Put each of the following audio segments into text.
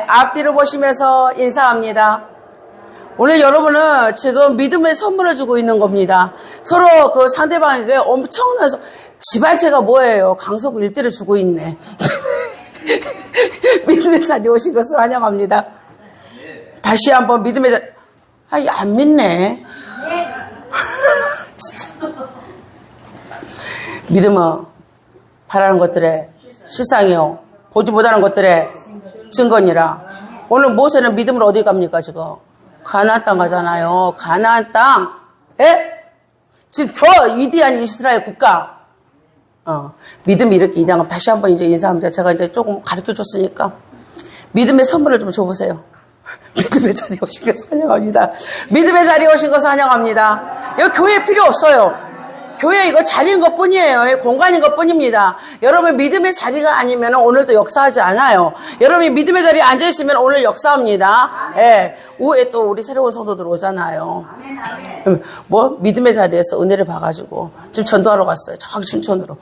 앞뒤로 보시면서 인사합니다. 오늘 여러분은 지금 믿음의 선물을 주고 있는 겁니다. 서로 그 상대방에게 엄청난 집안채가 뭐예요? 강석 일대를 주고 있네. 믿음의 자리에 오신 것을 환영합니다. 다시 한번 믿음의 자리. 안 믿네. 진짜. 믿음은 바라는 것들의 실상이요. 보지 못하는 것들의 증거니라. 오늘 모세는 믿음으로 어디 갑니까, 지금? 가나안 땅 가잖아요. 가나안 땅. 예? 지금 저 위대한 이스라엘 국가. 믿음이 이렇게 이당하면 다시 한번 이제 인사합니다. 제가 이제 조금 가르쳐 줬으니까. 믿음의 선물을 좀 줘보세요. 믿음의 자리에 오신 것을 환영합니다. 믿음의 자리에 오신 것을 환영합니다. 여기 교회 필요 없어요. 교회 이거 자리인 것 뿐이에요. 공간인 것 뿐입니다. 여러분 믿음의 자리가 아니면 오늘도 역사하지 않아요. 여러분이 믿음의 자리에 앉아있으면 오늘 역사합니다. 예. 오후에 또 우리 새로운 성도들 오잖아요. 뭐 믿음의 자리에서 은혜를 봐가지고 지금 전도하러 갔어요. 저기 춘천으로.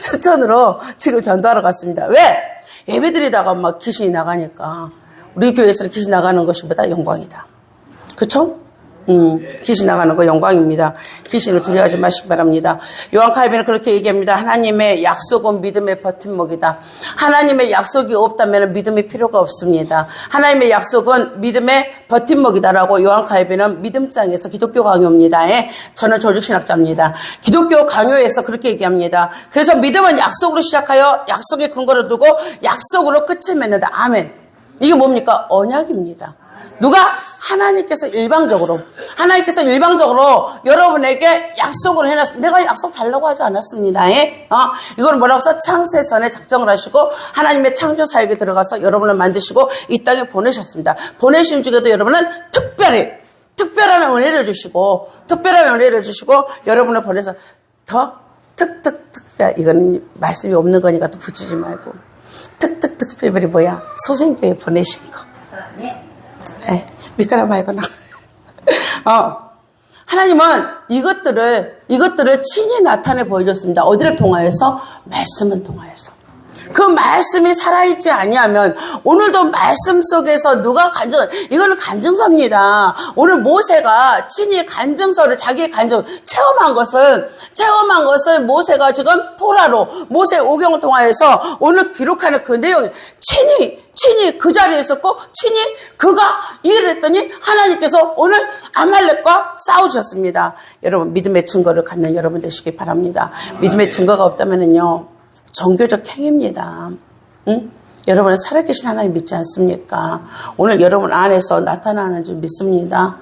춘천으로 지금 전도하러 갔습니다. 왜? 예배드리다가 막 귀신이 나가니까 우리 교회에서는 귀신 나가는 것보다 영광이다. 그쵸? 귀신 나가는 거 영광입니다. 귀신을 두려워하지 마시기 바랍니다. 요한 칼빈은 그렇게 얘기합니다. 하나님의 약속은 믿음의 버팀목이다. 하나님의 약속이 없다면 믿음이 필요가 없습니다. 하나님의 약속은 믿음의 버팀목이다라고 요한 칼빈은 믿음장에서 기독교 강요입니다. 저는 조직신학자입니다. 기독교 강요에서 그렇게 얘기합니다. 그래서 믿음은 약속으로 시작하여 약속의 근거를 두고 약속으로 끝을 맺는다. 아멘. 이게 뭡니까? 언약입니다. 누가? 하나님께서 일방적으로 여러분에게 약속을 해놨습니다. 내가 약속 달라고 하지 않았습니다. 이건 뭐라고 해서 창세 전에 작정을 하시고 하나님의 창조 사역에 들어가서 여러분을 만드시고 이 땅에 보내셨습니다. 보내신 중에도 여러분은 특별한 은혜를 주시고 여러분을 보내서 더 특별, 이거는 말씀이 없는 거니까 또 붙이지 말고 특별히 뭐야? 소생교회 보내신 거. 네, 믿거나 말거나. 하나님은 이것들을 친히 나타내 보여줬습니다. 어디를 통하여서? 말씀을 통하여서. 그 말씀이 살아있지 아니하면 오늘도 말씀 속에서 누가 이거는 간증서입니다. 오늘 모세가 친히 간증서를 자기의 간증 체험한 것을 모세가 지금 토라로 모세 오경을 통하여서 오늘 기록하는 그 내용이 친히 그 자리에 있었고 친히 그가 일을 했더니 하나님께서 오늘 아말렉과 싸우셨습니다. 여러분 믿음의 증거를 갖는 여러분 되시기 바랍니다. 믿음의 증거가 없다면은요 종교적 행위입니다. 여러분은 살아계신 하나님 믿지 않습니까? 오늘 여러분 안에서 나타나는 줄 믿습니다.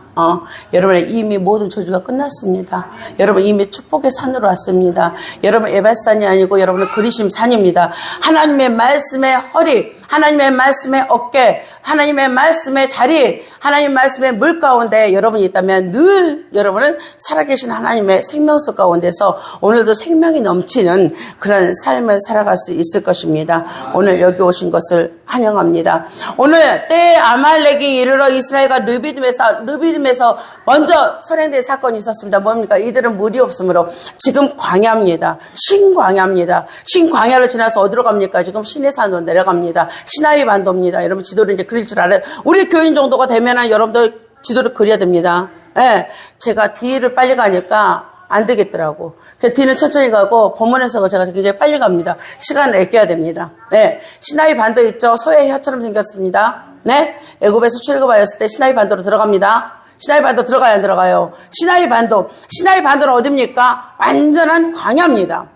여러분의 이미 모든 저주가 끝났습니다. 여러분 이미 축복의 산으로 왔습니다. 여러분 에발산이 아니고 여러분은 그리심 산입니다. 하나님의 말씀의 허리, 하나님의 말씀의 어깨, 하나님의 말씀의 다리, 하나님의 말씀의 물 가운데 여러분이 있다면 늘 여러분은 살아계신 하나님의 생명수 가운데서 오늘도 생명이 넘치는 그런 삶을 살아갈 수 있을 것입니다. 오늘 여기 오신 것을 환영합니다. 오늘 때에 아말렉이 이르러 이스라엘과 르비딤에서 먼저 선행된 사건이 있었습니다. 뭡니까? 이들은 물이 없으므로 지금 광야입니다. 신광야입니다. 신광야를 지나서 어디로 갑니까? 지금 시내산으로 내려갑니다. 시나이 반도입니다. 여러분 지도를 이제 그릴 줄 알아요. 우리 교인 정도가 되면은 여러분들 지도를 그려야 됩니다. 예. 제가 뒤를 빨리 가니까 안 되겠더라고. 뒤는 천천히 가고 본문에서 제가 굉장히 빨리 갑니다. 시간을 아껴야 됩니다. 네. 시나이 반도 있죠. 소의 혀처럼 생겼습니다. 네. 애굽에서 출애굽하였을 때 시나이 반도로 들어갑니다. 시나이 반도 들어가요, 안 들어가요? 시나이 반도는 어딥니까? 완전한 광야입니다.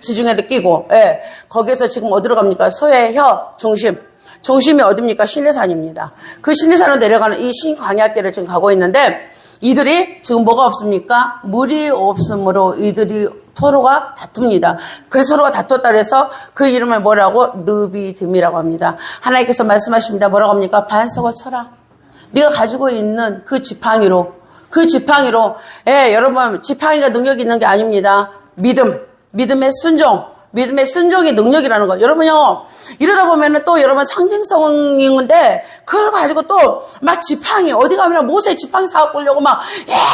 지중해를 끼고, 예. 거기에서 지금 어디로 갑니까? 소의 혀 중심이 어딥니까? 시내산입니다. 그 시내산으로 내려가는 이 신광야길을 지금 가고 있는데 이들이 지금 뭐가 없습니까? 물이 없으므로 이들이 서로가 다툽니다. 그래서 서로가 다퉜다 그래서 그 이름을 뭐라고? 르비딤이라고 합니다. 하나님께서 말씀하십니다. 뭐라고 합니까? 반석을 쳐라. 네가 가지고 있는 그 지팡이로 예, 여러분 지팡이가 능력이 있는 게 아닙니다. 믿음의 순종이 능력이라는 거. 여러분요, 이러다 보면은 또 여러분 상징성인데, 그걸 가지고 또 막 지팡이, 어디 가면 모세 지팡이 사갖고 오려고 막,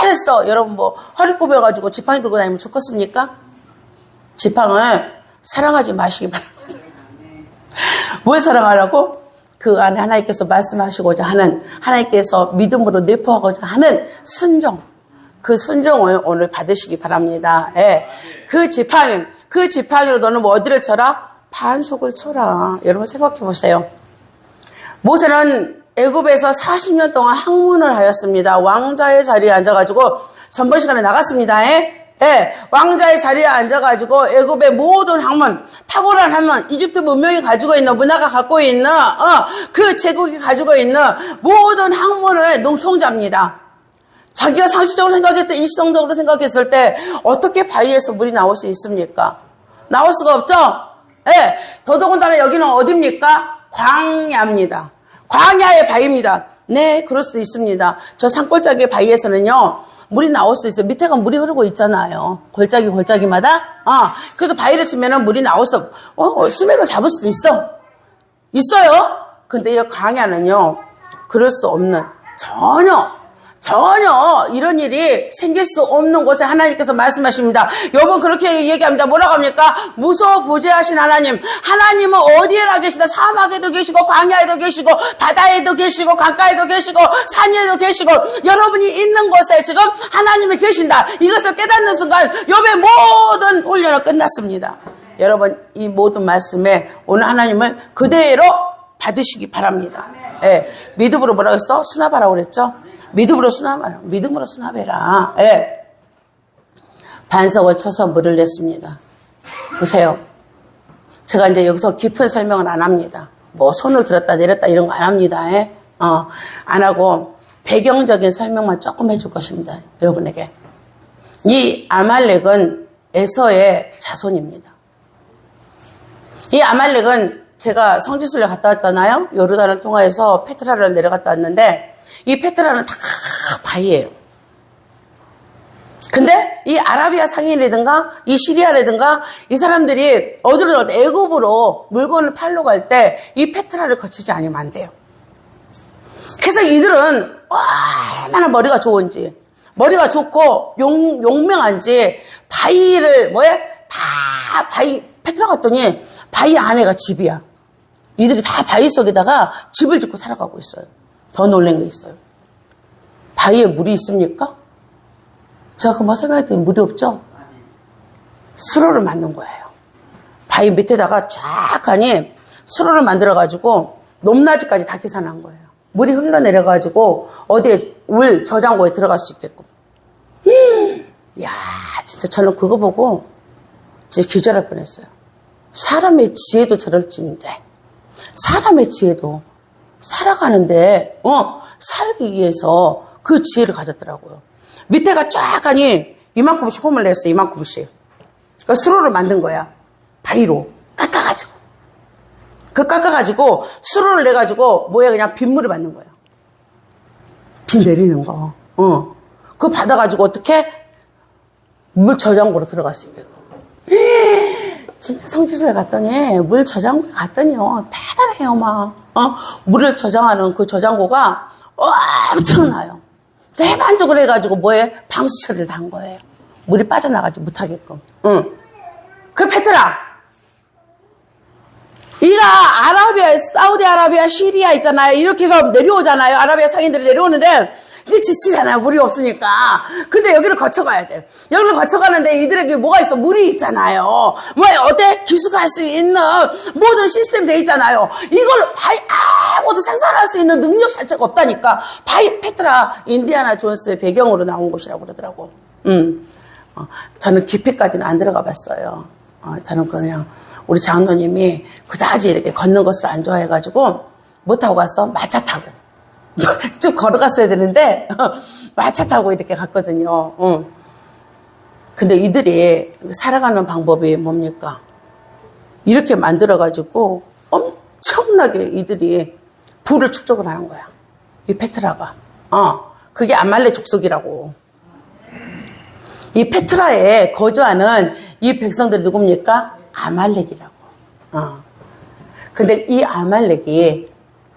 이랬어. 여러분 뭐, 허리 굽여가지고 지팡이 들고 다니면 좋겠습니까? 지팡을 사랑하지 마시기 바랍니다. 뭘 사랑하라고? 그 안에 하나님께서 말씀하시고자 하는, 하나님께서 믿음으로 내포하고자 하는 순종, 그 순종을 오늘 받으시기 바랍니다. 예. 그 지팡이로 너는 뭐 어디를 쳐라? 반석을 쳐라. 여러분 생각해 보세요. 모세는 애굽에서 40년 동안 항문을 하였습니다. 왕자의 자리에 앉아가지고 전번 시간에 나갔습니다. 예, 왕자의 자리에 앉아가지고 애굽의 모든 학문, 탁월한 학문, 이집트 문명이 가지고 있는, 문화가 갖고 있는, 그 제국이 가지고 있는 모든 학문을 농통자입니다. 자기가 상식적으로 생각했을 때, 일시적으로 생각했을 때 어떻게 바위에서 물이 나올 수 있습니까? 나올 수가 없죠? 예, 더더군다나 여기는 어디입니까? 광야입니다. 광야의 바위입니다. 네, 그럴 수도 있습니다. 저 산골짜기 바위에서는요, 물이 나올 수 있어요. 밑에가 물이 흐르고 있잖아요. 골짜기마다. 그래서 바위를 치면은 물이 나올 수, 수맥을 잡을 수도 있어요. 근데 이 광야는요, 그럴 수 없는, 전혀 이런 일이 생길 수 없는 곳에 하나님께서 말씀하십니다. 여러분 그렇게 얘기합니다. 뭐라고 합니까? 무소부재하신 하나님. 하나님은 어디에나 계시다. 사막에도 계시고 광야에도 계시고 바다에도 계시고 강가에도 계시고 산에도 계시고 여러분이 있는 곳에 지금 하나님이 계신다. 이것을 깨닫는 순간 욥의 모든 훈련은 끝났습니다. 여러분 이 모든 말씀에 오늘 하나님을 그대로 받으시기 바랍니다. 예, 믿음으로 뭐라고 했어? 수납하라고 그랬죠? 믿음으로 수납해라. 예. 반석을 쳐서 물을 냈습니다. 보세요. 제가 이제 여기서 깊은 설명을 안 합니다. 뭐 손을 들었다 내렸다 이런 거 안 합니다. 예. 안 하고 배경적인 설명만 조금 해줄 것입니다. 여러분에게. 이 아말렉은 에서의 자손입니다. 이 아말렉은 제가 성지순례 갔다 왔잖아요. 요르단을 통해서 페트라를 내려갔다 왔는데 이 페트라는 다 바위예요. 근데 이 아라비아 상인이라든가 이 시리아라든가 이 사람들이 어디로 애굽으로 물건을 팔러 갈 때 이 페트라를 거치지 않으면 안 돼요. 그래서 이들은 얼마나 머리가 좋은지, 머리가 좋고 용맹한지 바위를 다 바위 페트라 갔더니 바위 안에가 집이야. 이들이 다 바위 속에다가 집을 짓고 살아가고 있어요. 더 놀란 게 있어요. 바위에 물이 있습니까? 제가 그만 설명했더니 물이 없죠? 수로를 만든 거예요. 바위 밑에다가 쫙 가니 수로를 만들어가지고 높낮이까지 다 계산한 거예요. 물이 흘러내려가지고 어디에 물 저장고에 들어갈 수 있게끔. 야, 진짜 저는 그거 보고 진짜 기절할 뻔했어요. 사람의 지혜도 저럴지인데 사람의 지혜도 살아가는데 살기 위해서 그 지혜를 가졌더라고요. 밑에가 쫙 가니 이만큼씩 홈을 냈어요. 이만큼씩. 그러니까 수로를 만든 거야. 바위로 깎아가지고. 그 깎아가지고 수로를 내가지고 뭐야 그냥 빗물을 받는 거야. 비 내리는 거. 그거 받아가지고 어떻게 물 저장고로 들어갈 수 있게끔. 진짜 성지순례 갔더니 물 저장고에 갔더니요 대단해요 막. 물을 저장하는 그 저장고가 엄청나요. 해반적으로 해가지고 뭐에 방수 처리를 한 거예요. 물이 빠져나가지 못하게끔. 그 페트라. 이가 아라비아, 사우디아라비아, 시리아 있잖아요. 이렇게 해서 내려오잖아요. 아라비아 상인들이 내려오는데 이게 지치잖아요. 물이 없으니까. 근데 여기를 거쳐가야 돼. 여기를 거쳐가는데 이들에게 뭐가 있어? 물이 있잖아요. 어때? 기수할 수 있는 모든 시스템 돼 있잖아요. 이걸 아무도 생산할 수 있는 능력 자체가 없다니까. 페트라, 인디아나 존스의 배경으로 나온 곳이라고 그러더라고. 저는 깊이까지는 안 들어가 봤어요. 저는 그냥 우리 장로님이 그다지 이렇게 걷는 것을 안 좋아해가지고 뭐 타고 갔어? 마차 타고. 쭉 걸어갔어야 되는데 마차 타고 이렇게 갔거든요. 근데 이들이 살아가는 방법이 뭡니까? 이렇게 만들어가지고 엄청나게 이들이 부를 축적을 하는 거야. 이 페트라가. 그게 아말렉 족속이라고. 이 페트라에 거주하는 이 백성들이 누굽니까? 아말렉이라고. 근데 이 아말렉이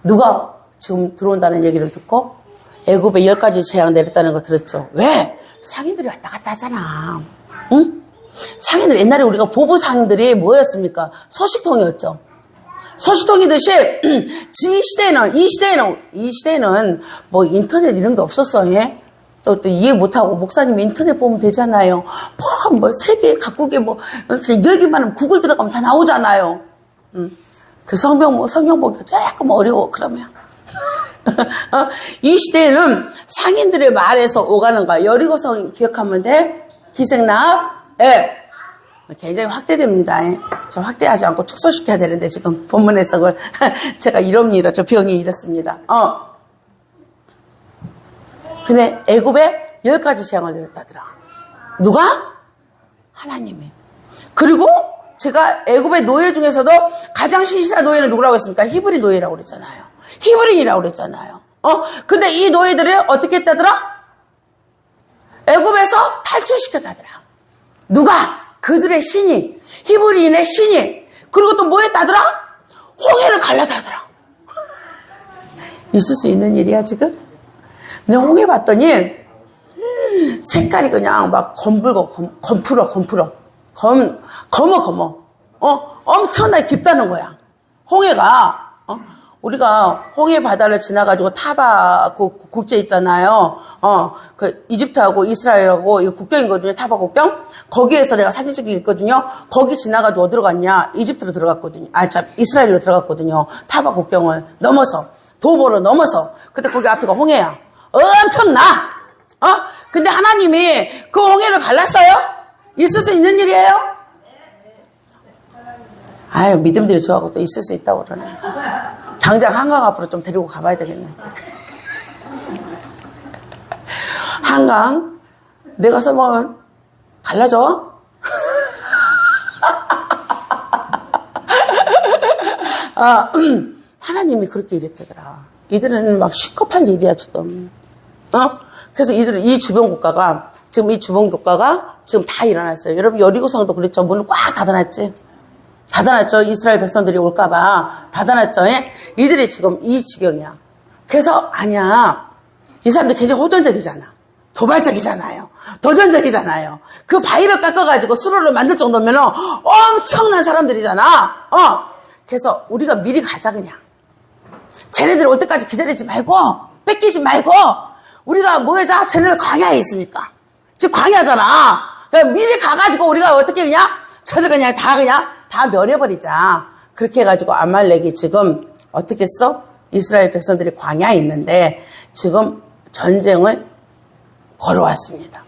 누가 지금 들어온다는 얘기를 듣고 애굽에 10가지 재앙 내렸다는 거 들었죠. 왜? 상인들이 왔다 갔다 하잖아. 응? 상인들, 옛날에 우리가 보부 상인들이 뭐였습니까? 소식통이었죠. 소시통이듯이 이 시대에는 뭐 인터넷 이런 게 없었어. 예? 또 이해 못하고 목사님 인터넷 보면 되잖아요. 뭐 세계 각국에 뭐 여기만 하면 구글 들어가면 다 나오잖아요. 그 성경 보기가 조금 어려워 그러면. 이 시대에는 상인들의 말에서 오가는 거야. 여리고성 기억하면 돼. 기생나합. 예. 굉장히 확대됩니다. 예. 좀 확대하지 않고 축소시켜야 되는데 지금 본문에서 그걸 제가 이럽니다. 저 병이 이렇습니다. 근데 애굽에 10가지 재앙을 내렸다더라. 누가? 하나님이. 그리고 제가 애굽의 노예 중에서도 가장 신실한 노예는 누구라고 했습니까? 히브리 노예라고 그랬잖아요. 히브리인이라고 그랬잖아요. 근데 이 노예들이 어떻게 했다더라? 애굽에서 탈출시켰다더라. 누가? 그들의 신이, 히브리인의 신이. 그리고 또 뭐 했다더라? 홍해를 갈라다더라. 있을 수 있는 일이야 지금? 내가 홍해 봤더니 색깔이 그냥 막 검풀어. 검어. 엄청나게 깊다는 거야. 홍해가. 우리가 홍해 바다를 지나가지고 타바 국제 있잖아요. 그 이집트하고 이스라엘하고 이거 국경이거든요. 타바 국경. 거기에서 내가 사진 찍기 있거든요. 거기 지나가지고 어디로 갔냐? 이집트로 들어갔거든요. 이스라엘로 들어갔거든요. 타바 국경을 넘어서 도보로 넘어서. 근데 거기 앞에가 홍해야. 엄청나. 근데 하나님이 그 홍해를 갈랐어요? 있을 수 있는 일이에요? 아유, 믿음들이 좋아하고 또 있을 수 있다고 그러네. 당장 한강 앞으로 좀 데리고 가봐야 되겠네. 한강, 내가 써먹으면 갈라져? 하나님이 그렇게 이랬더라. 이들은 막 시급한 일이야, 지금. 그래서 이 주변 국가가 지금 다 일어났어요. 여러분, 여리고성도 그랬죠. 문을 꽉 닫아놨지. 닫아놨죠. 이스라엘 백성들이 올까봐. 닫아놨죠. 예? 이들이 지금 이 지경이야. 그래서, 아니야. 이 사람들 굉장히 호전적이잖아. 도발적이잖아요. 도전적이잖아요. 그 바위를 깎아가지고 수로를 만들 정도면 엄청난 사람들이잖아. 그래서 우리가 미리 가자, 그냥. 쟤네들 올 때까지 기다리지 말고, 뺏기지 말고, 우리가 뭐 하자? 쟤네들 광야에 있으니까. 지금 광야잖아. 그러니까 미리 가가지고 우리가 어떻게 그냥, 저들 그냥 다 멸해버리자. 그렇게 해가지고 아말렉이 지금 어떻게 했어? 이스라엘 백성들이 광야에 있는데 지금 전쟁을 걸어왔습니다.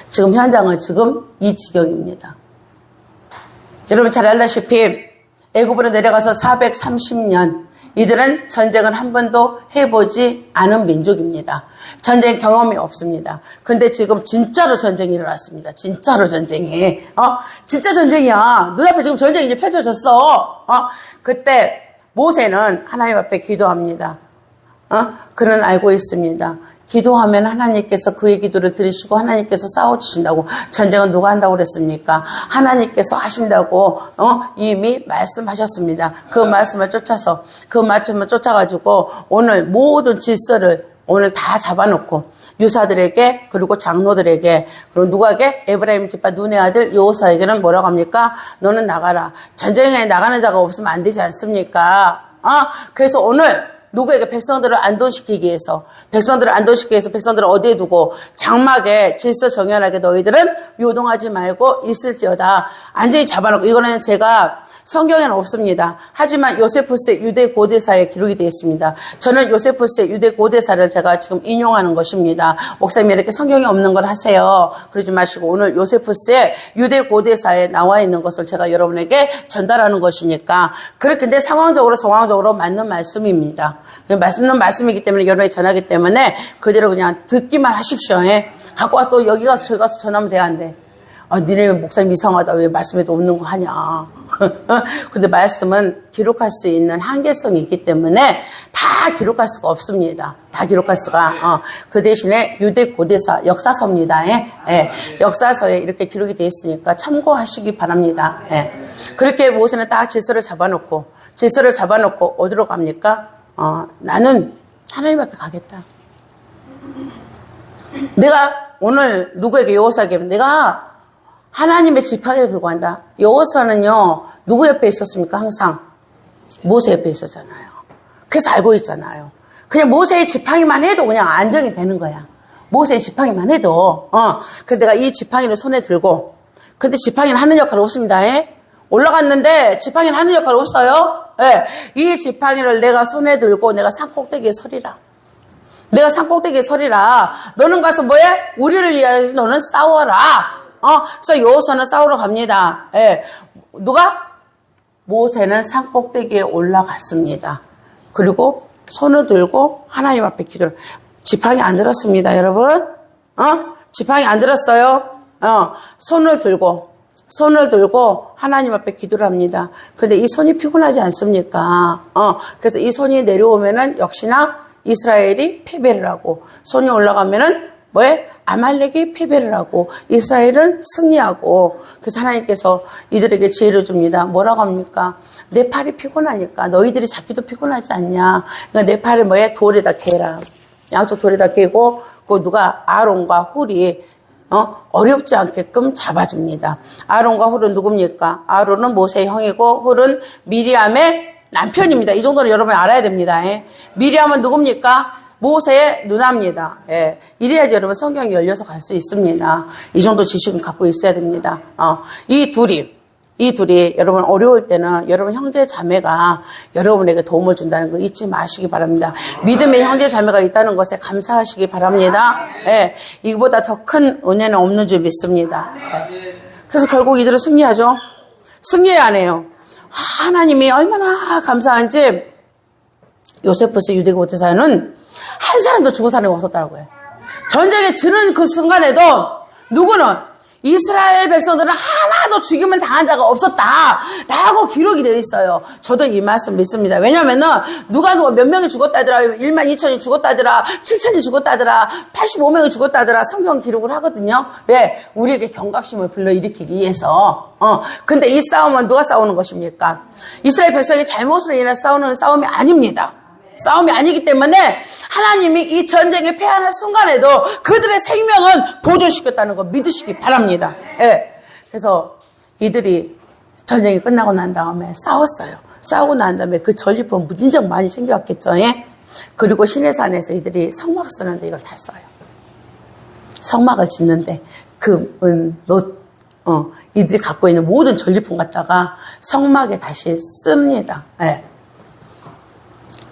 지금 현장은 지금 이 지경입니다. 여러분 잘 알다시피 애굽으로 내려가서 430년 이들은 전쟁을 한 번도 해보지 않은 민족입니다. 전쟁 경험이 없습니다. 근데 지금 진짜로 전쟁이 일어났습니다. 진짜로 전쟁이. 진짜 전쟁이야. 눈앞에 지금 전쟁이 이제 펼쳐졌어. 그때 모세는 하나님 앞에 기도합니다. 그는 알고 있습니다. 기도하면 하나님께서 그의 기도를 들으시고 하나님께서 싸워주신다고. 전쟁은 누가 한다고 그랬습니까? 하나님께서 하신다고 이미 말씀하셨습니다. 그 말씀을 쫓아가지고 오늘 모든 질서를 오늘 다 잡아놓고 유사들에게 그리고 장로들에게 그리고 누구에게? 에브라임 집안 눈의 아들 여호사에게는 뭐라고 합니까? 너는 나가라. 전쟁에 나가는 자가 없으면 안 되지 않습니까? 그래서 오늘 누구에게? 백성들을 안동시키기 위해서 백성들을 어디에 두고 장막에 질서 정연하게 너희들은 요동하지 말고 있을지어다. 완전히 잡아놓고. 이거는 제가 성경에는 없습니다. 하지만 요세푸스의 유대 고대사에 기록이 되어 있습니다. 저는 요세푸스의 유대 고대사를 제가 지금 인용하는 것입니다. 목사님이 이렇게 성경에 없는 걸 하세요. 그러지 마시고 오늘 요세푸스의 유대 고대사에 나와 있는 것을 제가 여러분에게 전달하는 것이니까. 근데 상황적으로 정황적으로 맞는 말씀입니다. 맞는 말씀이기 때문에 여러분이 전하기 때문에 그대로 그냥 듣기만 하십시오. 예? 갖고 와서 또 여기 가서 저기 가서 전하면 돼, 안 돼? 니네 목사님 이상하다. 왜 말씀에도 없는 거 하냐. 근데 말씀은 기록할 수 있는 한계성이 있기 때문에 다 기록할 수가 없습니다. 다 기록할 수가. 그 대신에 유대 고대사, 역사서입니다. 예. 역사서에 이렇게 기록이 되어 있으니까 참고하시기 바랍니다. 예. 그렇게 모세는 딱 질서를 잡아놓고 어디로 갑니까? 나는 하나님 앞에 가겠다. 내가 오늘 누구에게 여호사에게 내가 하나님의 지팡이를 들고 간다. 여호사는요 누구 옆에 있었습니까? 항상 모세 옆에 있었잖아요. 그래서 알고 있잖아요. 그냥 모세의 지팡이만 해도 그냥 안정이 되는 거야. 모세의 지팡이만 해도. 그래서 내가 이 지팡이를 손에 들고, 근데 지팡이는 하는 역할 없습니다. 올라갔는데 지팡이는 하는 역할 없어요. 이 지팡이를 내가 손에 들고 내가 산꼭대기에 서리라. 내가 산꼭대기에 서리라. 너는 가서 뭐해? 우리를 위하여 너는 싸워라. 그래서 여호수아는 싸우러 갑니다. 누가? 모세는 산꼭대기에 올라갔습니다. 그리고 손을 들고 하나님 앞에 기도를. 지팡이 안 들었습니다, 여러분. 지팡이 안 들었어요. 손을 들고 하나님 앞에 기도를 합니다. 근데 이 손이 피곤하지 않습니까? 그래서 이 손이 내려오면은 역시나 이스라엘이 패배를 하고, 손이 올라가면은 뭐에? 아말렉이 패배를 하고 이스라엘은 승리하고. 그래서 하나님께서 이들에게 지혜를 줍니다. 뭐라고 합니까? 내 팔이 피곤하니까 너희들이 잡기도 피곤하지 않냐. 그러니까 내 팔을 뭐에? 돌에다 개라. 양쪽 돌에다 개고, 그 누가? 아론과 훌이 어렵지 않게끔 잡아줍니다. 아론과 훌은 누굽니까? 아론은 모세의 형이고 훌은 미리암의 남편입니다. 이 정도는 여러분 알아야 됩니다. 미리암은 누굽니까? 모세의 누나입니다. 이래야지 여러분 성경이 열려서 갈 수 있습니다. 이 정도 지식은 갖고 있어야 됩니다. 이 둘이 여러분 어려울 때는 여러분 형제 자매가 여러분에게 도움을 준다는 거 잊지 마시기 바랍니다. 믿음의 형제 자매가 있다는 것에 감사하시기 바랍니다. 이거보다 더 큰 은혜는 없는 줄 믿습니다. 그래서 결국 이들은 승리하죠. 승리해야 하네요. 하나님이 얼마나 감사한지 요세푸스 유대국 대사는 한 사람도 죽은 사람이 없었다고 해요. 전쟁에 지는 그 순간에도 누구는 이스라엘 백성들은 하나도 죽임을 당한 자가 없었다라고 기록이 되어 있어요. 저도 이 말씀 믿습니다. 왜냐면은 누가 몇 명이 죽었다더라, 1만 2천이 죽었다더라, 7천이 죽었다더라, 85명이 죽었다더라 성경 기록을 하거든요. 왜? 우리에게 경각심을 불러일으키기 위해서. 근데 이 싸움은 누가 싸우는 것입니까? 이스라엘 백성이 잘못으로 인해 싸우는 싸움이 아닙니다. 싸움이 아니기 때문에 하나님이 이 전쟁에 패하는 순간에도 그들의 생명은 보존시켰다는 거 믿으시기 바랍니다. 그래서 이들이 전쟁이 끝나고 난 다음에 싸웠어요. 싸우고 난 다음에 그 전리품 무진적 많이 챙겨왔겠죠. 그리고 시내산에서 이들이 성막 쓰는데 이걸 다 써요. 성막을 짓는데 이들이 갖고 있는 모든 전리품 갖다가 성막에 다시 씁니다.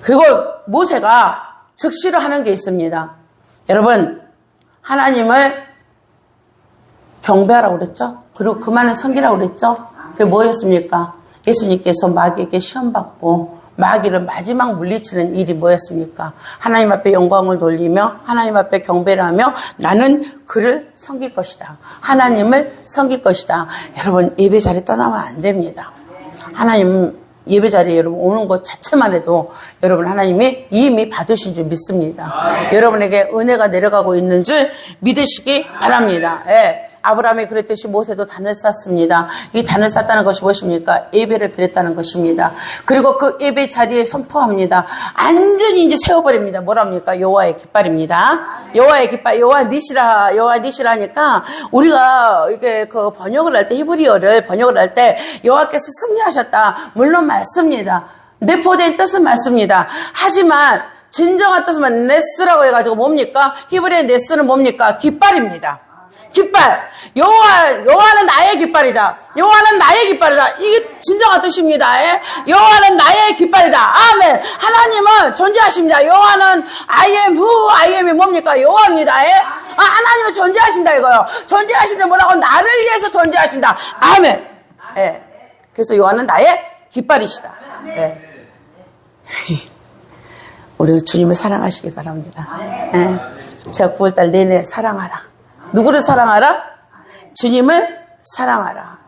그리고 모세가 즉시로 하는 게 있습니다. 여러분, 하나님을 경배하라고 그랬죠? 그리고 그만을 섬기라고 그랬죠? 그게 뭐였습니까? 예수님께서 마귀에게 시험받고 마귀를 마지막 물리치는 일이 뭐였습니까? 하나님 앞에 영광을 돌리며 하나님 앞에 경배를 하며 나는 그를 섬길 것이다. 하나님을 섬길 것이다. 여러분, 예배 자리 떠나면 안 됩니다. 하나님 예배 자리에 여러분 오는 것 자체만 해도 여러분 하나님이 이미 받으신 줄 믿습니다. 여러분에게 은혜가 내려가고 있는 줄 믿으시기 바랍니다. 아브라함이 그랬듯이 모세도 단을 쌌습니다. 이 단을 쌌다는 것이 무엇입니까? 예배를 드렸다는 것입니다. 그리고 그 예배 자리에 선포합니다. 완전히 이제 세워버립니다. 뭐랍니까? 여호와의 깃발입니다. 여호와의 깃발, 여호와 니시라 하니까 우리가 이게 그 번역을 할 때 히브리어를 번역을 할 때 여호와께서 승리하셨다. 물론 맞습니다. 내포된 뜻은 맞습니다. 하지만 진정한 뜻은 네스라고 해가지고 뭡니까? 히브리의 네스는 뭡니까? 깃발입니다. 깃발. 여호와는 나의 깃발이다. 여호와는 나의 깃발이다. 이게 진정한 뜻입니다. 여호와는 나의 깃발이다. 아멘. 하나님은 존재하십니다. 여호와는 I am who I am이 뭡니까? 여호와입니다. 하나님은 존재하신다 이거요. 존재하시는데 뭐라고? 나를 위해서 존재하신다. 아멘. 그래서 여호와는 나의 깃발이시다. 우리 주님을 사랑하시기 바랍니다. 제가 9월달 내내 사랑하라. 누구를 사랑하라? 주님을 사랑하라.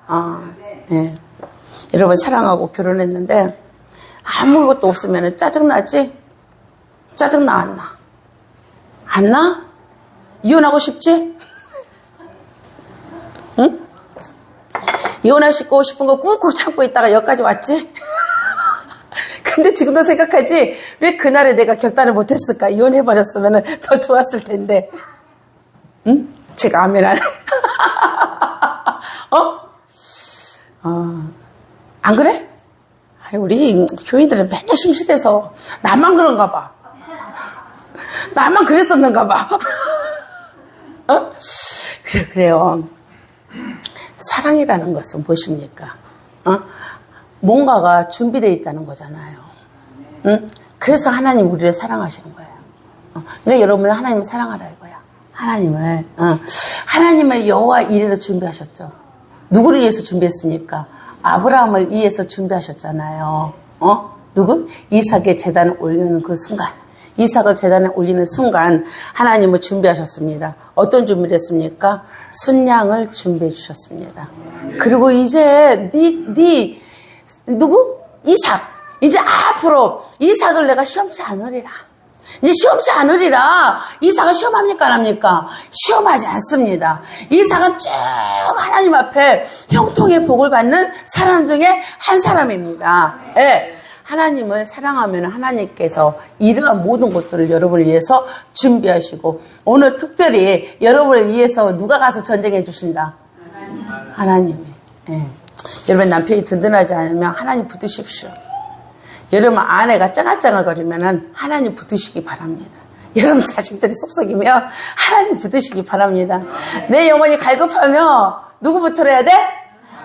여러분 사랑하고 결혼했는데 아무것도 없으면 짜증나지? 짜증나 안 나? 안 나? 이혼하고 싶지? 응? 이혼하시고 싶은 거 꾹꾹 참고 있다가 여기까지 왔지? 근데 지금도 생각하지? 왜 그날에 내가 결단을 못했을까? 이혼해버렸으면 더 좋았을 텐데. 응? 제가 아멘 안 해. 안 그래? 우리 교인들은 맨날 신시대서 나만 그런가 봐. 나만 그랬었는가 봐. 어? 그래요. 사랑이라는 것은 무엇입니까? 뭔가가 준비되어 있다는 거잖아요. 그래서 하나님 우리를 사랑하시는 거예요. 그러니까 여러분은 하나님을 사랑하라 이거야. 하나님을 여호와 이레로 준비하셨죠. 누구를 위해서 준비했습니까? 아브라함을 위해서 준비하셨잖아요. 누구? 이삭의 제단을 올리는 그 순간. 이삭을 제단에 올리는 순간 하나님을 준비하셨습니다. 어떤 준비를 했습니까? 순양을 준비해 주셨습니다. 그리고 이제 누구? 이삭. 이제 앞으로 이삭을 내가 시험치 않으리라. 이제 시험치 않으리라. 이삭은 시험합니까? 안 합니까? 시험하지 않습니다. 이삭은 쭉 하나님 앞에 형통의 복을 받는 사람 중에 한 사람입니다. 예. 하나님을 사랑하면 하나님께서 이러한 모든 것들을 여러분을 위해서 준비하시고 오늘 특별히 여러분을 위해서 누가 가서 전쟁해 주신다? 하나님이. 예. 여러분 남편이 든든하지 않으면 하나님 붙드십시오. 여러분 아내가 짱알짱알거리면 하나님 붙드시기 바랍니다. 여러분 자식들이 속썩이면 하나님 붙드시기 바랍니다. 내 영혼이 갈급하면 누구 붙들어야 돼?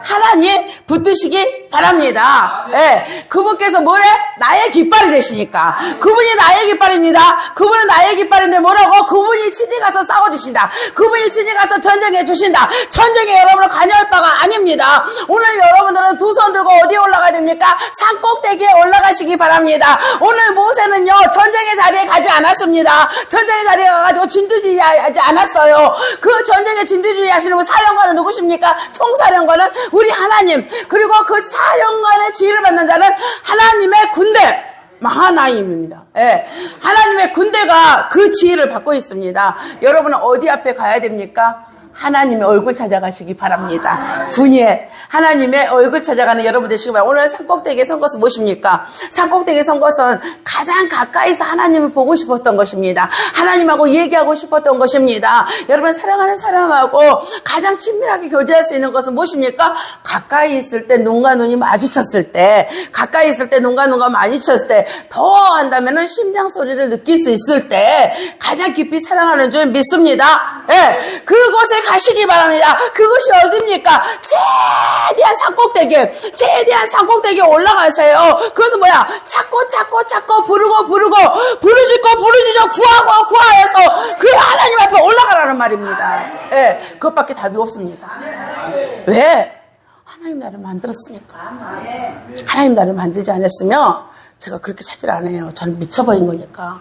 하나님 붙드시기 바랍니다. 예, 그분께서 뭐래? 나의 깃발이 되시니까. 그분이 나의 깃발입니다. 그분은 나의 깃발인데 뭐라고? 그분이 친히 가서 싸워주신다. 그분이 친히 가서 전쟁해 주신다. 전쟁에 여러분을 관여할 바가 아닙니다. 오늘 여러분들은 두 손 들고 어디에 올라가야 됩니까? 산 꼭대기에 올라가시기 바랍니다. 오늘 모세는요 전쟁의 자리에 가지 않았습니다. 전쟁의 자리에 가가지고 진두지휘하지 않았어요. 그 전쟁의 진두지휘 하시는 분 사령관은 누구십니까? 총사령관은 우리 하나님. 그리고 그 사령관의 지휘를 받는 자는 하나님의 군대 마하나임입니다. 예, 하나님의 군대가 그 지휘를 받고 있습니다. 여러분은 어디 앞에 가야 됩니까? 하나님의 얼굴 찾아가시기 바랍니다. 분이에 하나님의 얼굴 찾아가는 여러분 되시기 바랍니다. 오늘 산꼭대기에 선 것은 무엇입니까? 산꼭대기에 선 것은 가장 가까이서 하나님을 보고 싶었던 것입니다. 하나님하고 얘기하고 싶었던 것입니다. 여러분 사랑하는 사람하고 가장 친밀하게 교제할 수 있는 것은 무엇입니까? 가까이 있을 때 눈과 눈이 마주쳤을 때, 가까이 있을 때 눈과 눈과 마주쳤을 때, 더 한다면은 심장 소리를 느낄 수 있을 때 가장 깊이 사랑하는 줄 믿습니다. 예, 그곳에 가시기 바랍니다. 그것이 어디입니까? 최대한 최대한 산꼭대기에 올라가세요. 그것은 뭐야? 찾고 부르고 부르짖고 구하여서 그 하나님 앞에 올라가라는 말입니다. 예, 그것밖에 답이 없습니다. 왜? 하나님 나를 만들었으니까. 하나님 나를 만들지 않았으면 제가 그렇게 찾질 않아요. 저는 미쳐버린 거니까.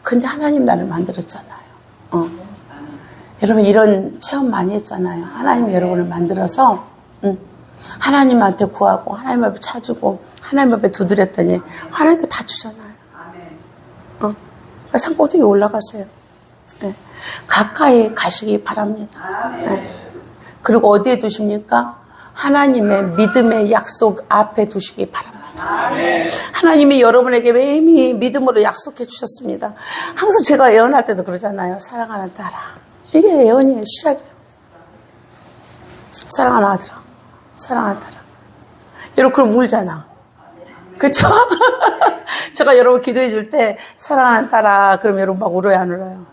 근데 하나님 나를 만들었잖아요. 여러분 이런 체험 많이 했잖아요. 하나님이 여러분을 만들어서 하나님한테 구하고 하나님 앞에 찾고 하나님 앞에 두드렸더니 하나님께 다 주잖아요. 그러니까 산꼭대기에 올라가세요. 네. 가까이 가시기 바랍니다. 네. 그리고 어디에 두십니까? 하나님의 믿음의 약속 앞에 두시기 바랍니다. 하나님이 여러분에게 매일 믿음으로 약속해 주셨습니다. 항상 제가 예언할 때도 그러잖아요. 사랑하는 딸아. 이게 예언이에요. 시작이에요. 사랑하는 아들아. 사랑하는 딸아. 여러분 그럼 울잖아. 그쵸? 제가 여러분 기도해 줄 때 사랑하는 딸아 그럼 여러분 막 울어요 안 울어요?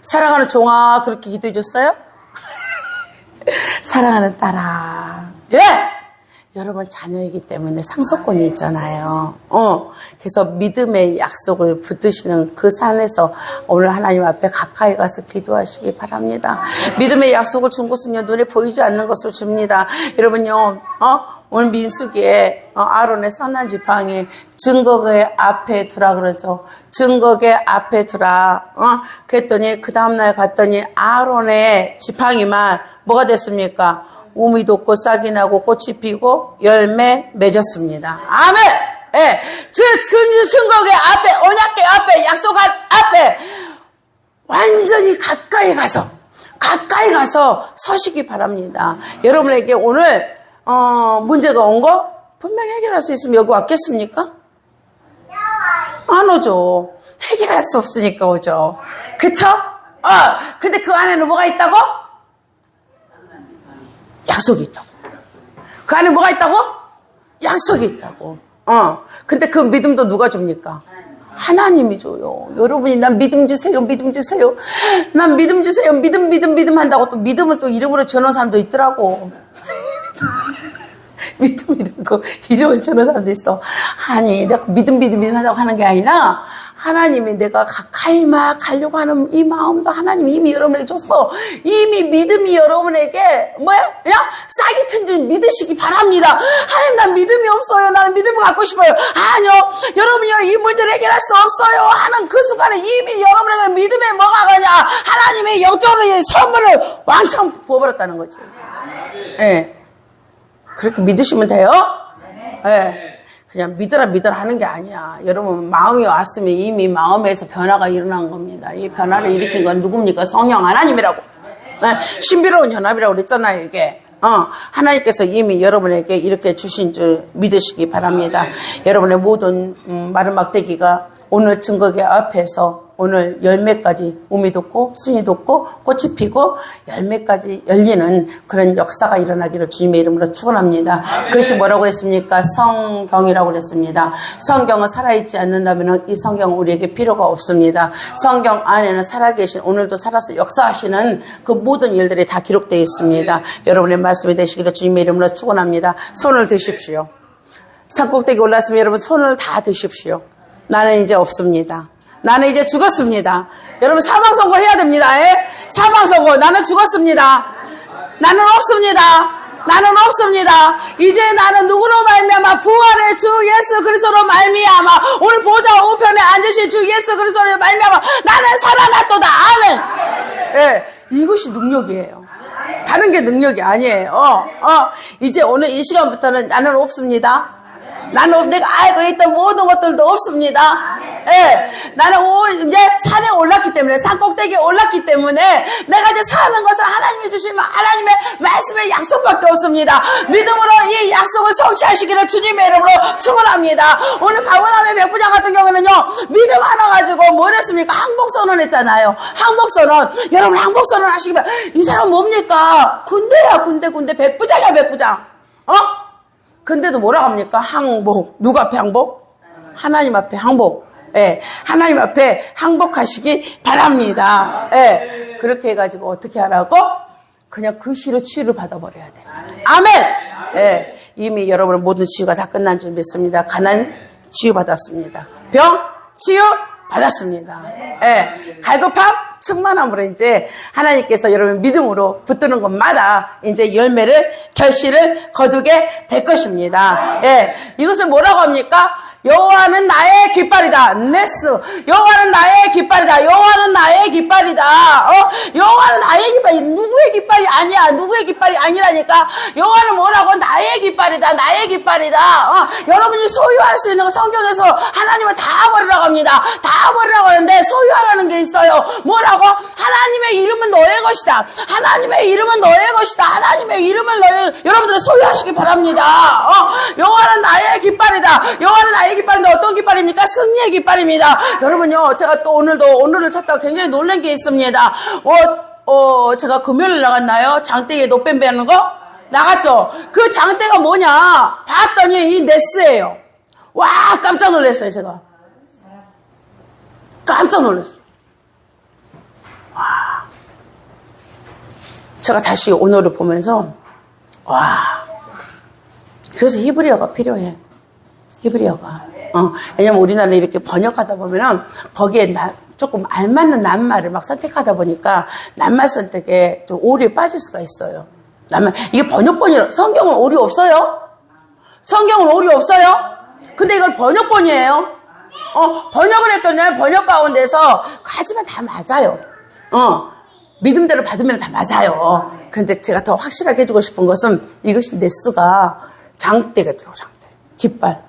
사랑하는 종아 그렇게 기도해 줬어요? 사랑하는 딸아. 예! 여러분 자녀이기 때문에 상속권이 있잖아요. 그래서 믿음의 약속을 붙드시는 그 산에서 오늘 하나님 앞에 가까이 가서 기도하시기 바랍니다. 믿음의 약속을 준 것은요 눈에 보이지 않는 것을 줍니다. 여러분요, 오늘 민수기에 아론의 선한 지팡이 증거계 앞에 두라 그러죠. 증거계 앞에 두라. 그랬더니 그 다음날 갔더니 아론의 지팡이만 뭐가 됐습니까? 우미 돋고 싹이 나고 꽃이 피고 열매 맺었습니다. 아멘! 예. 증거계 앞에, 언약계 앞에, 약속한 앞에 완전히 가까이 가서 서시기 바랍니다. 여러분에게 오늘 문제가 온 거 분명히 해결할 수 있으면 여기 왔겠습니까? 안 오죠. 해결할 수 없으니까 오죠. 그쵸? 근데 그 안에는 뭐가 있다고? 약속이 있다고. 그 안에 뭐가 있다고? 약속이 있다고. 근데 그 믿음도 누가 줍니까? 하나님이 줘요. 여러분이 난 믿음 주세요. 믿음 주세요. 난 믿음 주세요. 믿음 한다고 또 믿음을 또 이름으로 전하는 사람도 있더라고. 믿음이라고 이름을 전하는 사람도 있어. 아니, 내가 믿음 한다고 하는 게 아니라 하나님이 내가 가까이 막 가려고 하는 이 마음도 하나님이 이미 여러분에게 줘서 이미 믿음이 여러분에게 그냥 싹이 튼 줄 믿으시기 바랍니다. 하나님, 난 믿음이 없어요. 나는 믿음을 갖고 싶어요. 아니요. 여러분이요, 이 문제를 해결할 수 없어요 하는 그 순간에 이미 여러분에게 믿음에 뭐가 가냐? 하나님의 영적인 선물을 왕창 부어버렸다는 거지. 예. 그렇게 믿으시면 돼요? 예. 그냥 믿으라 하는 게 아니야. 여러분, 마음이 왔으면 이미 마음에서 변화가 일어난 겁니다. 이 변화를 일으킨 건 누굽니까? 성령 하나님이라고. 예. 신비로운 연합이라고 그랬잖아요, 이게. 하나님께서 이미 여러분에게 이렇게 주신 줄 믿으시기 바랍니다. 여러분의 모든 마른 막대기가 오늘 증거계 앞에서 오늘 열매까지 우미 돋고 순이 돋고 꽃이 피고 열매까지 열리는 그런 역사가 일어나기를 주님의 이름으로 축원합니다. 그것이 뭐라고 했습니까? 성경이라고 그랬습니다. 성경은 살아있지 않는다면 이 성경은 우리에게 필요가 없습니다. 성경 안에는 살아계신 오늘도 살아서 역사하시는 그 모든 일들이 다 기록되어 있습니다. 여러분의 말씀이 되시기를 주님의 이름으로 축원합니다. 손을 드십시오. 산꼭대기 올랐으면 여러분 손을 다 드십시오. 나는 이제 없습니다. 나는 이제 죽었습니다. 여러분 사망 선고해야 됩니다. 사망 선고. 나는 죽었습니다. 나는 없습니다. 나는 없습니다. 이제 나는 누구로 말미암아 부활의 주 예수 그리스도로 말미암아 오늘 보좌 우편에 앉으신 주 예수 그리스도로 말미암아 나는 살아났도다. 아멘. 예, 이것이 능력이에요. 다른 게 능력이 아니에요. 이제 오늘 이 시간부터는 나는 없습니다. 나는 내가 알고 있던 모든 것들도 없습니다. 예, 나는 이제 산에 올랐기 때문에, 산 꼭대기에 올랐기 때문에 내가 이제 사는 것은 하나님이 주신 하나님의 말씀의 약속밖에 없습니다. 믿음으로 이 약속을 성취하시기를 주님의 이름으로 축원합니다. 오늘 박원함의 백부장 같은 경우는요, 믿음 하나 가지고 뭘 했습니까? 항복선언 했잖아요. 항복선언. 여러분 항복선언 하시기면 이 사람 뭡니까? 군대야 군대. 백부장이야 백부장. 근데도 뭐라고 합니까? 항복. 누구 앞에 항복? 하나님 앞에 항복. 예, 하나님 앞에 항복하시기 바랍니다. 예, 그렇게 해가지고 어떻게 하라고? 그냥 그 시로 치유를 받아버려야 돼. 아멘! 예, 이미 여러분의 모든 치유가 다 끝난 줄 믿습니다. 가난 치유 받았습니다. 병 치유 받았습니다. 예, 갈급함 충만함으로 이제 하나님께서 여러분 믿음으로 붙드는 것마다 이제 열매를 결실을 거두게 될 것입니다. 예, 이것을 뭐라고 합니까? 여호와는 나의 깃발이다. 네스. 여호와는 나의 깃발이다. 여호와는 나의 깃발이다. 여호와는 나의 깃발이 누구의 깃발이 아니야. 누구의 깃발이 아니라니까. 여호와는 뭐라고? 나의 깃발이다. 나의 깃발이다. 여러분이 소유할 수 있는 거 성경에서 하나님은 다 버리라고 합니다. 다 버리라고 하는데 소유하라는 게 있어요. 뭐라고? 하나님의 이름은 너의 것이다. 하나님의 이름은 너의 것이다. 하나님의 이름을 여러분들은 소유하시기 바랍니다. 여호와는 나의 깃발이다. 여호와는 나의 깃발인데 어떤 깃발입니까? 승리의 깃발입니다. 여러분요, 제가 또 오늘을 찾다가 굉장히 놀란 게 있습니다. 제가 금요일 나갔나요? 장대에 노뱀배 하는 거? 나갔죠? 그 장대가 뭐냐? 봤더니 이 네스예요. 와, 깜짝 놀랐어요, 제가. 깜짝 놀랐어요. 와. 제가 다시 오늘을 보면서, 와. 그래서 히브리어가 필요해. 히브리어가. 왜냐면 우리나라는 이렇게 번역하다 보면은 거기에 조금 알맞는 낱말을 막 선택하다 보니까 낱말 선택에 좀 오류에 빠질 수가 있어요. 낱말. 이게 번역본이라, 성경은 오류 없어요? 성경은 오류 없어요? 근데 이걸 번역본이에요. 번역을 했더니 번역 가운데서 하지만 다 맞아요. 믿음대로 받으면 다 맞아요. 근데 제가 더 확실하게 해주고 싶은 것은 이것이 네스가 장대가 들어, 장대. 깃발.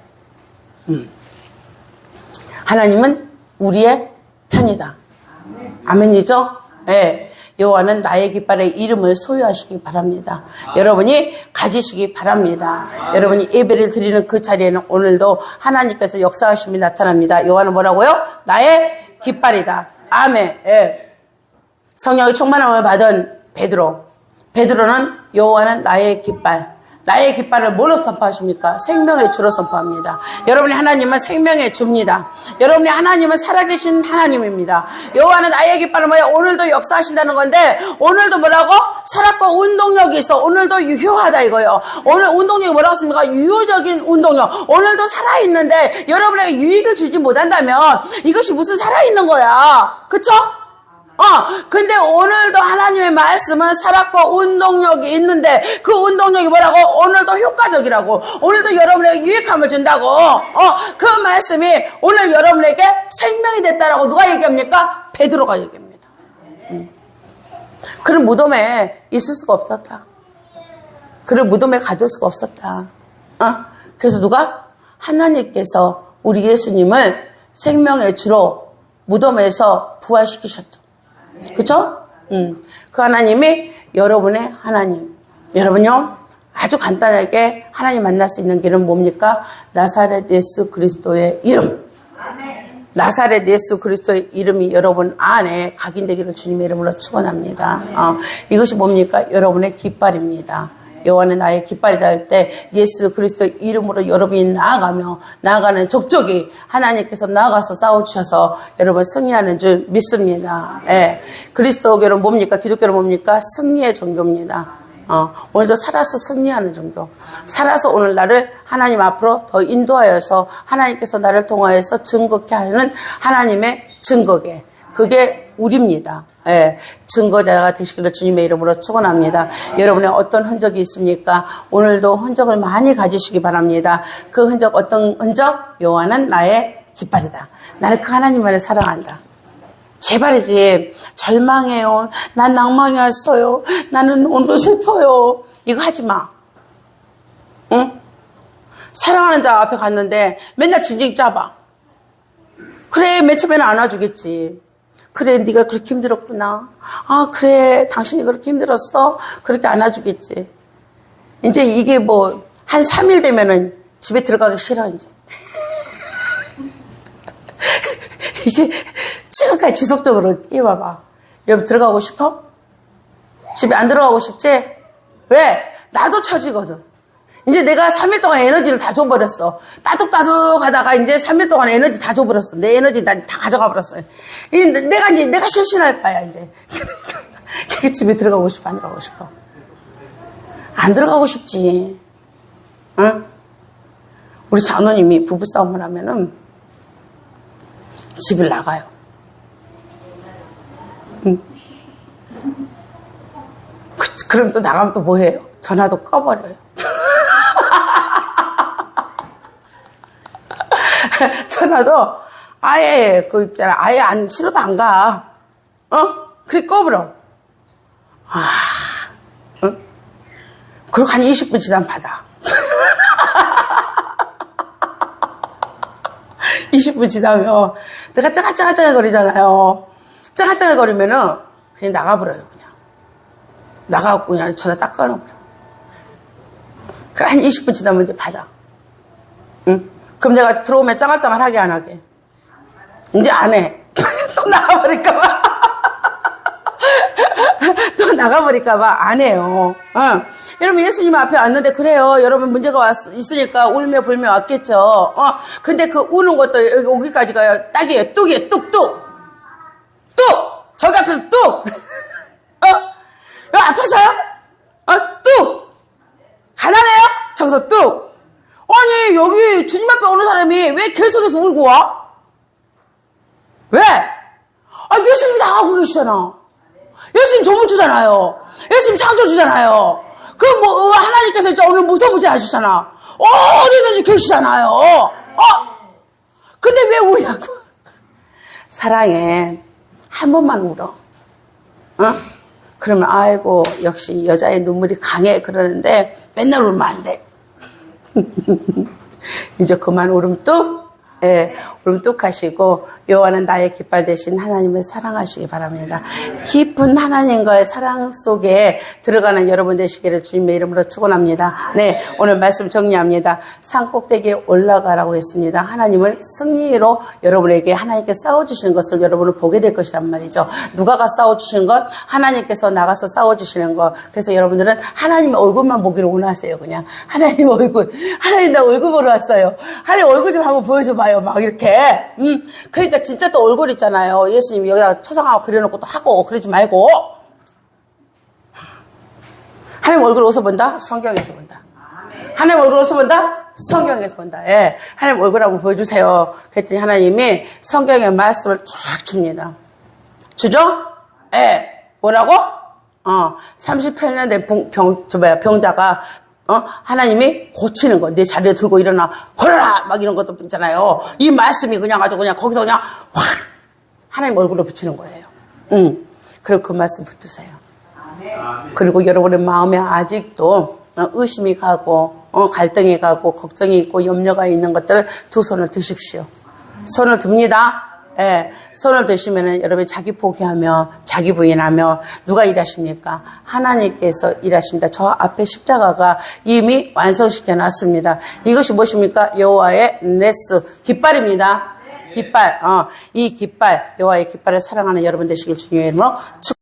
하나님은 우리의 편이다. 아멘이죠? 네. 여호와는 나의 깃발의 이름을 소유하시기 바랍니다. 여러분이 가지시기 바랍니다. 여러분이 예배를 드리는 그 자리에는 오늘도 하나님께서 역사하심이 나타납니다. 여호와는 뭐라고요? 나의 깃발이다. 아멘. 네. 성령의 충만함을 받은 베드로는 여호와는 나의 깃발, 나의 깃발을 뭘로 선포하십니까? 생명의 주로 선포합니다. 여러분이 하나님은 생명의 주입니다. 여러분이 하나님은 살아계신 하나님입니다. 여호와는 나의 깃발은 뭐야? 오늘도 역사하신다는 건데 오늘도 뭐라고? 살았고 운동력이 있어. 오늘도 유효하다 이거요. 오늘 운동력이 뭐라고 씁니까? 유효적인 운동력. 오늘도 살아있는데 여러분에게 유익을 주지 못한다면 이것이 무슨 살아있는 거야. 그쵸? 근데 오늘도 하나님의 말씀은 살았고 운동력이 있는데 그 운동력이 뭐라고? 오늘도 효과적이라고. 오늘도 여러분에게 유익함을 준다고. 그 말씀이 오늘 여러분에게 생명이 됐다라고 누가 얘기합니까? 베드로가 얘기합니다. 그런 무덤에 있을 수가 없었다. 그런 무덤에 가둘 수가 없었다. 그래서 누가? 하나님께서 우리 예수님을 생명의 주로 무덤에서 부활시키셨다. 그쵸? 그 하나님이 여러분의 하나님. 여러분요, 아주 간단하게 하나님 만날 수 있는 길은 뭡니까? 나사렛 예수 그리스도의 이름. 나사렛 예수 그리스도의 이름이 여러분 안에 각인되기를 주님의 이름으로 축원합니다. 이것이 뭡니까? 여러분의 깃발입니다. 여호와는 나의 깃발이다 할 때 예수 그리스도의 이름으로 여러분이 나아가는 족족이 하나님께서 나아가서 싸워주셔서 여러분 승리하는 줄 믿습니다. 예. 그리스도교는 뭡니까? 기독교는 뭡니까? 승리의 종교입니다. 오늘도 살아서 승리하는 종교. 살아서 오늘 나를 하나님 앞으로 더 인도하여서 하나님께서 나를 통하여서 증거케 하는 하나님의 증거계. 그게 우리입니다. 예, 증거자가 되시기를 주님의 이름으로 축원합니다. 여러분의 어떤 흔적이 있습니까? 오늘도 흔적을 많이 가지시기 바랍니다. 그 흔적 어떤 흔적? 여호와는 나의 깃발이다. 나는 그 하나님만을 사랑한다. 제발이지 절망해요. 난 낭망이 왔어요. 나는 오늘도 슬퍼요. 이거 하지 마. 응? 사랑하는 자 앞에 갔는데 맨날 징징 짜봐. 그래 맨 처음에는 안아주겠지. 그래 네가 그렇게 힘들었구나. 그래 당신이 그렇게 힘들었어. 그렇게 안아주겠지. 이제 이게 뭐 한 3일 되면은 집에 들어가기 싫어 이제. 이게 지금까지 지속적으로 해봐봐. 여기 들어가고 싶어? 집에 안 들어가고 싶지? 왜? 나도 처지거든. 이제 내가 3일 동안 에너지를 다 줘버렸어. 따둑따둑 하다가 이제 3일 동안 에너지 다 줘버렸어. 내 에너지 다 가져가 버렸어. 내가 실신할 바야, 이제. 그러니까 집에 들어가고 싶어, 안 들어가고 싶어? 안 들어가고 싶지. 응? 우리 장로님이 부부싸움을 하면은 집을 나가요. 응. 그럼 또 나가면 또 뭐 해요? 전화도 꺼버려요. 전화도 아예 아예 안 싫어도 안 가. 그래 꺼버려. 응? 그리고 한 20분 지나면 받아. 20분 지나면 내가 짜가짜가짜가 거리잖아요. 짜가짜가 거리면은 그냥 나가버려요. 그냥 나가고 그냥 전화 딱 끊어버려. 한 20분 지나면 이제 받아. 응? 그럼 내가 들어오면 짱알짱알하게 안 하게. 이제 안 해. 또 나가버릴까봐. 또 나가버릴까봐 안 해요. 여러분 예수님 앞에 왔는데 그래요. 여러분 문제가 있으니까 울며 불며 왔겠죠. 근데 그 우는 것도 여기 오기까지가 딱이에요. 뚝이에요. 뚝뚝. 뚝. 저기 앞에서 뚝. 여기 앞에서요? 뚝. 가난해요? 저기서 뚝. 아니 여기 주님 앞에 오는 사람이 왜 계속해서 울고 와? 왜? 예수님 나가고 계시잖아. 예수님 조물주잖아요. 예수님 창조주잖아요. 하나님께서 이제 오늘 무서부지 해주잖아. 어디든지 계시잖아요. 근데 왜 우냐고. 사랑해. 한 번만 울어. 그러면 아이고 역시 여자의 눈물이 강해 그러는데 맨날 울면 안 돼. 이제 그만 울음 뚝. 예, 룸뚝하시고 여호와는 나의 깃발 대신 하나님을 사랑하시기 바랍니다. 깊은 하나님과의 사랑 속에 들어가는 여러분 되시기를 주님의 이름으로 축원합니다. 네, 오늘 말씀 정리합니다. 산 꼭대기에 올라가라고 했습니다. 하나님을 승리로 여러분에게 하나님께 싸워주시는 것을 여러분은 보게 될 것이란 말이죠. 누가가 싸워주시는 것? 하나님께서 나가서 싸워주시는 것. 그래서 여러분들은 하나님의 얼굴만 보기를 원하세요. 그냥 하나님 얼굴, 하나님 나 얼굴 보러 왔어요. 하나님 얼굴 좀 한번 보여줘봐요. 막 이렇게. 그러니까 진짜 또 얼굴 있잖아요. 예수님 여기다가 초상화고 그려놓고 또 하고 그러지 말고. 하나님 얼굴 어디서 본다? 성경에서 본다. 하나님 얼굴 어디서 본다? 성경에서 본다. 예. 하나님 얼굴 한번 보여주세요. 그랬더니 하나님이 성경의 말씀을 쫙 줍니다. 주죠? 예. 뭐라고? 38년 된 병자가 하나님이 고치는 거. 내 자리에 들고 일어나, 걸어라! 막 이런 것도 있잖아요. 이 말씀이 그냥 아주 그냥 거기서 그냥 확! 하나님 얼굴로 붙이는 거예요. 그리고 그 말씀 붙으세요. 그리고 여러분의 마음에 아직도 의심이 가고, 갈등이 가고, 걱정이 있고, 염려가 있는 것들을 두 손을 드십시오. 손을 듭니다. 예, 손을 드시면은 여러분이 자기 포기하며 자기 부인하며 누가 일하십니까? 하나님께서 일하십니다. 저 앞에 십자가가 이미 완성시켜 놨습니다. 이것이 무엇입니까? 여호와의 네스 깃발입니다. 깃발. 이 깃발, 여호와의 깃발을 사랑하는 여러분 되시길 주님의 이름으로 축복합니다.